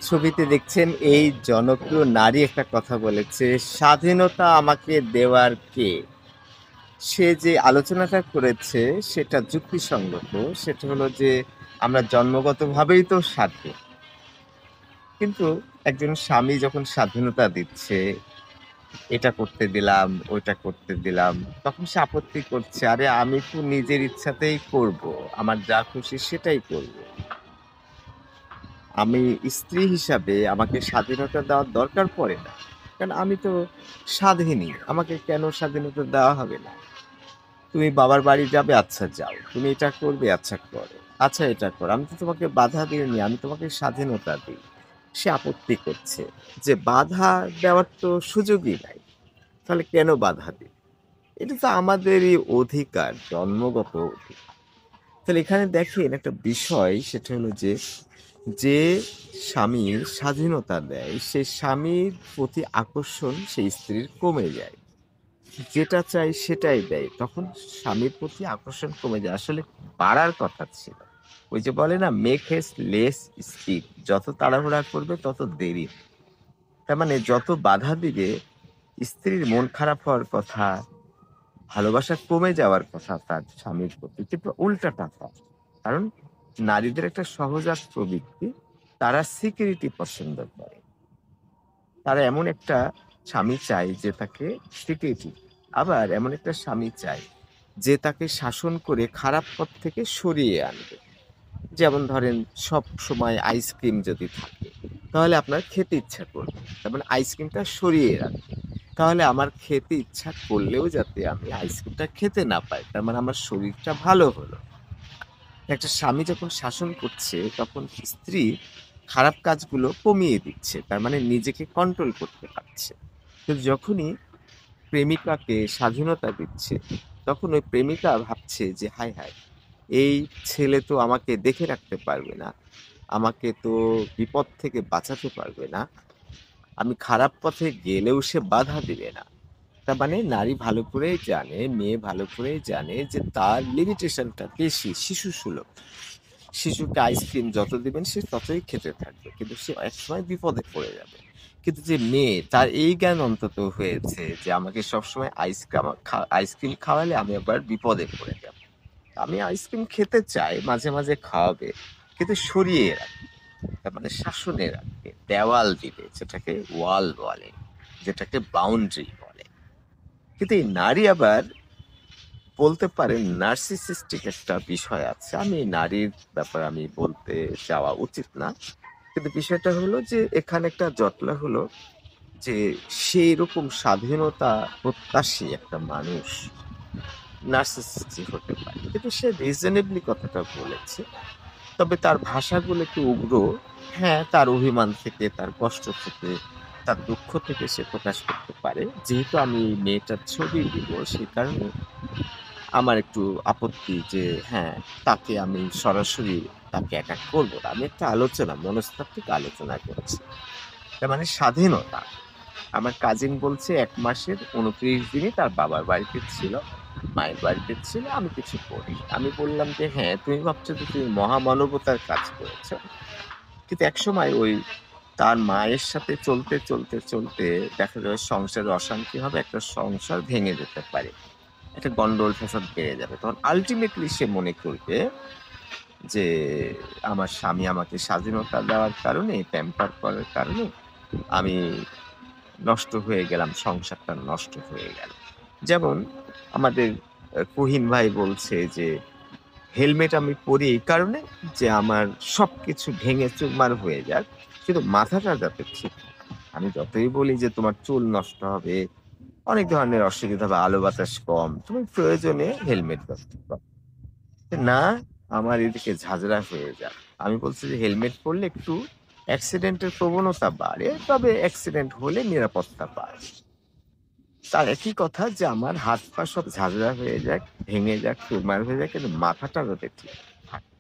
ছবিতে দেখছেন এই জনপ্রিয় নারী একটা কথা বলেছে, "স্বাধীনতা আমাকে দেওয়ার কে?" সে যে আলোচনাটা করেছে সেটা যুক্তিসঙ্গত। সেটা হলো যে আমরা জন্মগতভাবেই তো স্বাধীন। কিন্তু একজন স্বামী যখন স্বাধীনতা দিচ্ছে, এটা করতে দিলাম, ওইটা করতে দিলাম, তখন সে আপত্তি করছে, "আরে আমি তো নিজের ইচ্ছাতেই করব। আমার যা খুশি সেটাই করব।" আমি স্ত্রী হিসাবে আমাকে স্বাধীনতা দেওয়ার দরকার পড়ে না। কারণ আমি তো স্বাধীনই। আমাকে কেন স্বাধীনতা দেওয়া হবে না? তুমি বাবার বাড়ি যাবে, আচ্ছা যাও। তুমি এটা করবে, আচ্ছা করো। আচ্ছা এটা করো। আমি তো তোমাকে বাধা দিইনি, আমি তোমাকে স্বাধীনতা দিই। সে আপত্তি করছে যে বাধা দেওয়ার তো সুযোগই নাই। তাহলে কেন বাধা দিই? এটা তো আমাদেরই অধিকার, জন্মগত অধিকার। তাহলে এখানে দেখেন একটা বিষয় সেটা হলো যে যে স্বামীর স্বাধীনতা দেয়, সে স্বামীর প্রতি আকর্ষণ সেই স্ত্রীর কমে যায়। যেটা চাই সেটাই দেয়। তখন স্বামীর প্রতি আকর্ষণ কমে যায়। আসলে বাড়ার কথা ছিল। ওই যে বলে না মেক হেস্ট লেস স্পিড। যত তাড়াহুড়া করবে তত দেরি। তার মানে যত বাধা দিবে স্ত্রীর মন খারাপ হওয়ার কথা, ভালোবাসা কমে যাওয়ার কথা তার স্বামীর প্রতি। কিন্তু উল্টাটা হয়। কারণ নারীদের একটা সহজাত প্রবৃত্তি, তারা সিকিউরিটি পছন্দ করে। তারা এমন একটা স্বামী চায় যে তাকে সিকিউরিটি, আবার এমন একটা স্বামী চায় যে তাকে শাসন করে খারাপ পথ থেকে সরিয়ে আনবে। যেমন ধরেন সবসময় আইসক্রিম যদি থাকে, তাহলে আপনার খেতে ইচ্ছা করবে। তার মানে আইসক্রিমটা সরিয়ে রাখবে। তাহলে আমার খেতে ইচ্ছা করলেও যাতে আমি আইসক্রিমটা খেতে না পাই। তার মানে আমার শরীরটা ভালো হলো। একটা স্বামী যখন শাসন করছে তখন স্ত্রী খারাপ কাজগুলো কমিয়ে দিচ্ছে। তার মানে নিজেকে কন্ট্রোল করতে পারছে। কিন্তু যখনই প্রেমিকাকে স্বাধীনতা দিচ্ছে, তখন ওই প্রেমিকা ভাবছে যে, "হায়, হায়! এই ছেলে তো আমাকে দেখে রাখতে পারবে না। আমাকে তো বিপদ থেকে বাঁচাতে পারবে না। আমি খারাপ পথে গেলেও সে বাধা দিবে না।" তার মানে নারী ভালো করেই জানে, মেয়ে ভালো করেই জানে যে তার লিমিটেশনটা বেশি, শিশুসুলভ। শিশুকে আইসক্রিম যত দিবেন সে ততই খেতে থাকবে। কিন্তু সে একসময় বিপদে পড়ে যাবে। কিন্তু যে মেয়ে তার এই জ্ঞান অন্তত হয়েছে যে আমাকে সবসময় আইসক্রিম খাওয়ালে আমি আবার বিপদে পড়ে যাব। আমি আইসক্রিম খেতে চাই, মাঝে, মাঝে খাওয়াবে। কিন্তু সরিয়ে রাখবে। তার মানে শাসনে রাখবে। দেওয়াল দিবে যেটাকে ওয়াল বলে, যেটাকে বাউন্ডারি বলে। কিন্তু এই নারী আবার বলতে পারেন নার্সিসিস্টিক একটা বিষয় আছে। আমি নারীর ব্যাপারে আমি বলতে যাওয়া উচিত না। কিন্তু বিষয়টা হলো যে এখানে একটা জটলা হলো যে সে এরকম স্বাধীনতা প্রত্যাশী একটা মানুষ নার্সিসিস্টিক হতে পারে। কিন্তু সে রিজনেবলি কথাটা বলেছে। তবে তার ভাষাগুলো একটু উগ্র। হ্যাঁ, তার অভিমান থেকে, তার কষ্ট থেকে, তার দুঃখ থেকে সে প্রকাশ করতে পারে। যেহেতু আমি এই মেয়েটার ছবি দিব সে কারণে আমার একটু আপত্তি যে হ্যাঁ, তাকে আমি সরাসরি তাকে অ্যাটাক করব না। আমি একটা আলোচনা, মনস্তাত্ত্বিক আলোচনা করছি। তার মানে স্বাধীনতা। আমার কাজিন বলছে ১ মাসের ২৯ দিনই তার বাবার বাড়িতে ছিল, মায়ের বাড়িতে ছিল, আমি কিছু করিনি। আমি বললাম যে, "হ্যাঁ, তুমি ভাবছো যে তুমি মহামানবতার কাজ করেছ।" কিন্তু একসময় ওই তার মায়ের সাথে চলতে, চলতে, চলতে দেখা যাবে সংসারে অশান্তি হবে, একটা সংসার ভেঙে যেতে পারে। একটা গন্ডগোল ফাসাদ বেড়ে যাবে। তখন আল্টিমেটলি সে মনে করবে যে আমার স্বামী আমাকে স্বাধীনতা দেওয়ার কারণে, প্যাম্পার করার কারণে আমি নষ্ট হয়ে গেলাম, সংসারটা নষ্ট হয়ে গেল। যেমন আমাদের তুহিন ভাই বলছে যে, "হেলমেট আমি পরি এই কারণে যে আমার সবকিছু ভেঙে চুরমার হয়ে যাক, কিন্তু মাথাটা যাতে ঠিক থাকে। আমি যতই বলি যে তোমার চুল নষ্ট হবে, অনেক ধরনের অসুবিধা হবে, আলো বাতাস কম, তুমি প্রয়োজনে হেলমেট ব্যবহার করো।" না, আমার এদিকে ঝাঁঝরা হয়ে যায়। আমি বলছি যে হেলমেট পরলে একটু অ্যাক্সিডেন্টের প্রবণতা বাড়ে। তবে অ্যাক্সিডেন্ট হলে নিরাপত্তা পায়। তার একই কথা যে আমার হাত-পা সব ঝাঁঝরা হয়ে যাক, ভেঙে যাক, চুরমার হয়ে যাক কিন্তু মাথাটা যাতে ঠিক থাকে।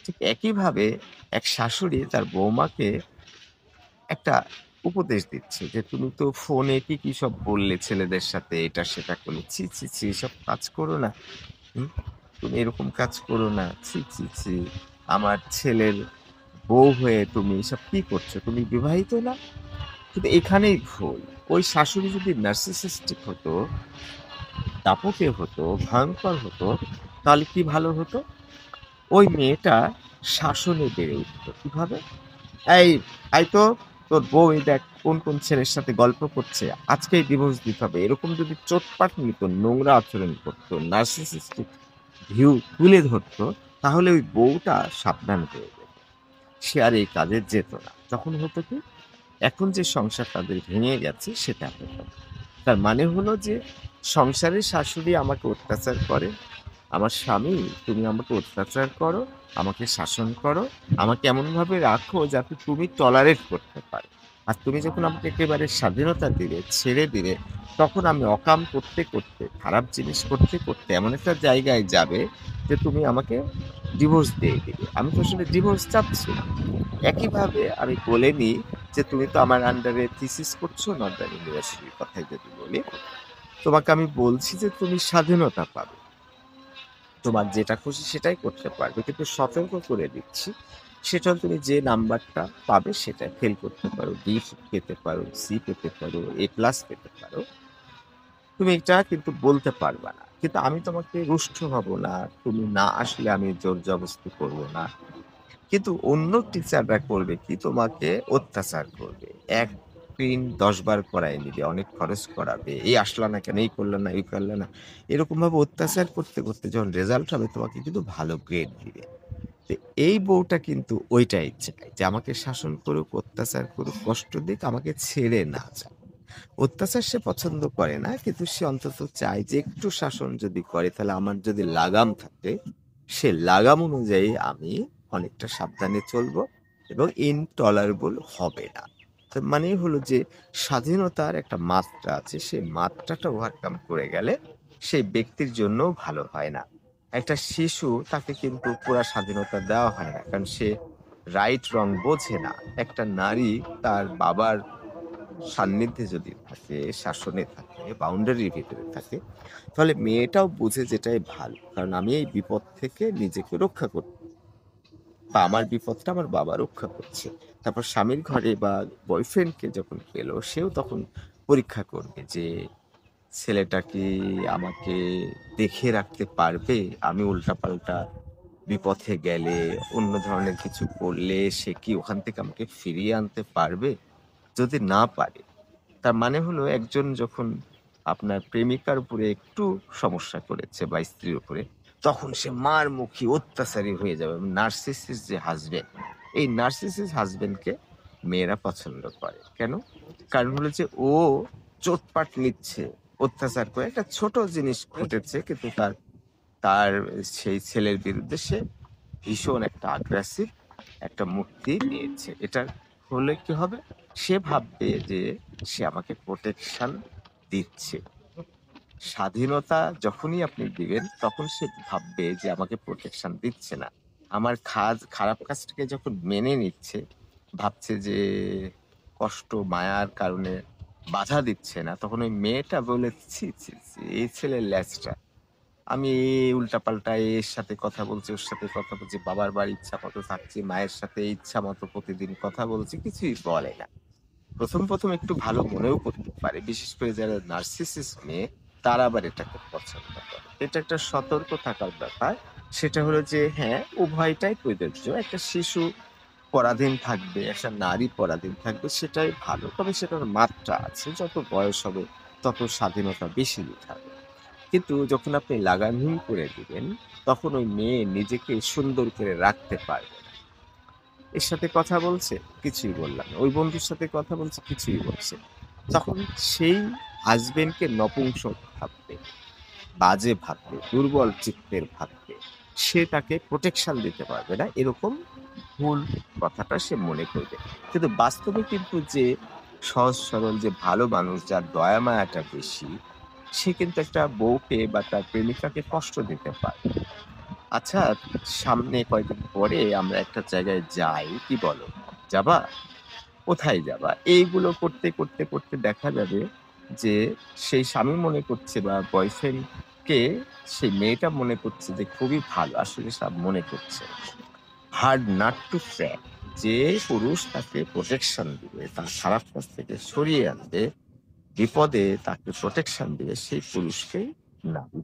ঠিক একইভাবে এক শাশুড়ি তার বৌমাকে একটা উপদেশ দিচ্ছে যে, "তুমি তো ফোনে কি, কি সব বললে ছেলেদের সাথে এটা সেটা করলে। ছি, ছি, ছি এসব কাজ করো না।" হুম? তুমি এরকম কাজ করো না। ছি, ছি, ছি। আমার ছেলের বউ হয়ে তুমি এসব কি করছো? তুমি বিবাহিত না? কিন্তু এখানেই ভুল। ওই শাশুড়ি যদি নার্সিসিস্টিক হতো, দাপটে হতো, ভয়ংকর হতো, তাহলে কি ভালো হতো? ওই মেয়েটা শাসনে বেড়ে উঠত। কিভাবে? এই, "এই তো তোর বউ এই দেখ কোন ছেলের সাথে গল্প করছে। আজকেই ডিভোর্স দিতে হবে।" এরকম যদি চোটপাট নিত, নোংরা আচরণ করত, নার্সিসিস্টিক ভিউ তুলে ধরত, তাহলে ওই বউটা সাবধান হয়ে যেত। সে আর এই কাজে যেত না। তখন হতো কি? এখন যে সংসার তাদের ভেঙে গেছে সেটা হতো না। তার মানে হলো যে সংসারের শাশুড়ি আমাকে অত্যাচার করে, আমার স্বামী তুমি আমাকে অত্যাচার করো, আমাকে শাসন করো, আমাকে এমনভাবে রাখো যাতে তুমি টলারেট করতে পারো। আর তুমি যখন আমাকে একেবারে স্বাধীনতা দিলে, ছেড়ে দিলে, তখন আমি অকাম করতে, খারাপ জিনিস করতে এমন একটা জায়গায় যাবে যে তুমি আমাকে ডিভোর্স দিয়ে দিবে। আমি তো আসলে ডিভোর্স চাচ্ছি না। একইভাবে আমি বলে নিই যে, "তুমি তো আমার আন্ডারে থিসিস করছো, নর্দার্ন ইউনিভার্সিটির কথাই যদি বলি। তোমাকে আমি বলছি যে তুমি স্বাধীনতা পাবে। তোমার যেটা খুশি সেটাই করতে পারবে। কিন্তু সতর্ক করে দিচ্ছি, সেটা হলো তুমি যে নাম্বারটা পাবে সেটায় ফেল করতে পারো, ডি পেতে পারো, সি পেতে পারো, এ প্লাস পেতে পারো। তুমি এটা কিন্তু বলতে পারবা না। কিন্তু আমি তোমাকে রুষ্ট হব না। তুমি না আসলে আমি জোর-জবরদস্তি করব না। কিন্তু অন্য টিচাররা করবে কি? তোমাকে অত্যাচার করবে। ১ দিন ১০ বার পড়ায় নিবে। অনেক খরচ করাবে। এই আসলা না কেন? এই করলা না, এই করলা না। এরকমভাবে অত্যাচার করতে যখন রেজাল্ট হবে তোমাকে কিন্তু ভালো গ্রেড দিবে। তো এই বউটা কিন্তু ওইটাই চায় যে আমাকে শাসন করুক, অত্যাচার করুক, কষ্ট দিক, আমাকে ছেড়ে না যাক। অত্যাচার সে পছন্দ করে না। কিন্তু সে অন্তত চায় যে একটু শাসন যদি করে তাহলে আমার যদি লাগাম থাকে, সে লাগাম অনুযায়ী আমি অনেকটা সাবধানে চলবো এবং ইনটলারেবল হবে না। তার মানে হলো যে স্বাধীনতার একটা মাত্রা আছে। সেই মাত্রাটা ওভারকাম করে গেলে সেই ব্যক্তির জন্যও ভালো হয় না। একটা শিশু তাকে কিন্তু পুরা স্বাধীনতা দেওয়া হয় না। কারণ সে রাইট রং বোঝে না। একটা নারী তার বাবার সান্নিধ্যে যদি থাকে, শাসনে থাকে, বাউন্ডারির ভিতরে থাকে, তাহলে মেয়েটাও বুঝে যেটাই ভালো। কারণ আমি এই বিপদ থেকে নিজেকে রক্ষা করব বা আমার বিপদটা আমার বাবা রক্ষা করছে। তারপর স্বামীর ঘরে বা বয়ফ্রেন্ডকে যখন পেল, সেও তখন পরীক্ষা করবে যে ছেলেটা কি আমাকে দেখে রাখতে পারবে? আমি উল্টাপাল্টা বিপথে গেলে, অন্য ধরনের কিছু করলে সে কি ওখান থেকে আমাকে ফিরিয়ে আনতে পারবে? যদি না পারে তার মানে হলো একজন যখন আপনার প্রেমিকার উপরে একটু সমস্যা করেছে বা স্ত্রীর উপরে, তখন সে মারমুখী অত্যাচারী হয়ে যাবে। নার্সিসিস্ট যে হাসব্যান্ড, এই নার্সিসিস্ট হাসব্যান্ডকে মেয়েরা পছন্দ করে। কেন? কারণ হলো যে ও চোটপাট নিচ্ছে, অত্যাচার করে। একটা ছোট জিনিস ঘটেছে কিন্তু তার তার সেই ছেলের বিরুদ্ধে সে ভীষণ একটা আগ্রাসিভ একটা মূর্তি নিয়েছে। এটা হলে কি হবে? সে ভাববে যে সে আমাকে প্রোটেকশন দিচ্ছে। স্বাধীনতা যখনই আপনি দিবেন তখন সে ভাববে যে আমাকে প্রোটেকশন দিচ্ছে না। আমার খারাপ কাজটাকে যখন মেনে নিচ্ছে, ভাবছে যে কষ্ট মায়ার কারণে বাধা দিচ্ছে না, তখন ওই মেয়েটা বলে, ছি! এই ছেলের ল্যাজটা। আমি উল্টাপাল্টা এর সাথে কথা বলছি, ওর সাথে কথা বলছি, বাবার বাড়ি ইচ্ছামতো থাকছি, মায়ের সাথে ইচ্ছামতো প্রতিদিন কথা বলছি, কিছুই বলে না। ১ম একটু ভালো মনেও করতে পারে। বিশেষ করে যারা নার্সিসিস্ট মেয়ে, তারা আবার এটাকে পছন্দ করে। এটা একটা সতর্ক থাকার ব্যাপার। সেটা হলো যে হ্যাঁ, উভয়টাই প্রযোজ্য। একটা শিশু পরাধীন থাকবে, একটা নারী পরাধীন থাকবে সেটাই ভালো। তবে সেটার মাত্রা আছে। যত বয়স হবে তত স্বাধীনতা বেশি দিতে হবে। কিন্তু যখন আপনি লাগামহীন করে দিবেন, তখন ওই মেয়ে নিজেকে সুন্দর করে রাখতে পারবে না। এর সাথে কথা বলছে, কিছুই বললাম না। ওই বন্ধুর সাথে কথা বলছে, কিছুই বলছে। তখন সেই হাসব্যান্ডকে নপুংসক ভাববে, বাজে ভাববে, দুর্বল চিত্তের ভাববে। সে তাকে প্রোটেকশন দিতে পারবে না। এরকম ভুল কথাটা সে মনে করবে। কিন্তু বাস্তবে কিন্তু যে সহজ সরল যে ভালো মানুষ যার দয়া মায়াটা বেশি, সে কিন্তু একটা বউকে বা তার প্রেমিকাকে কষ্ট দিতে পারে। আচ্ছা, সামনে কয়েকদিন পরে আমরা একটা জায়গায় যাই। কি বলো? যাবা? কোথায় যাবা? এইগুলো করতে দেখা যাবে যে সেই স্বামী মনে করছে বা বয়ফ্রেন্ড কে সেই মেয়েটা মনে করছে যে খুবই ভালো। আসলে মনে করছে। হার্ড নাট টু ক্র্যাক যে পুরুষ তাকে প্রোটেকশন দিবে, তার খারাপ কাজ থেকে সরিয়ে আনবে, বিপদে তাকে প্রোটেকশন দিবে সেই পুরুষকেই নারী।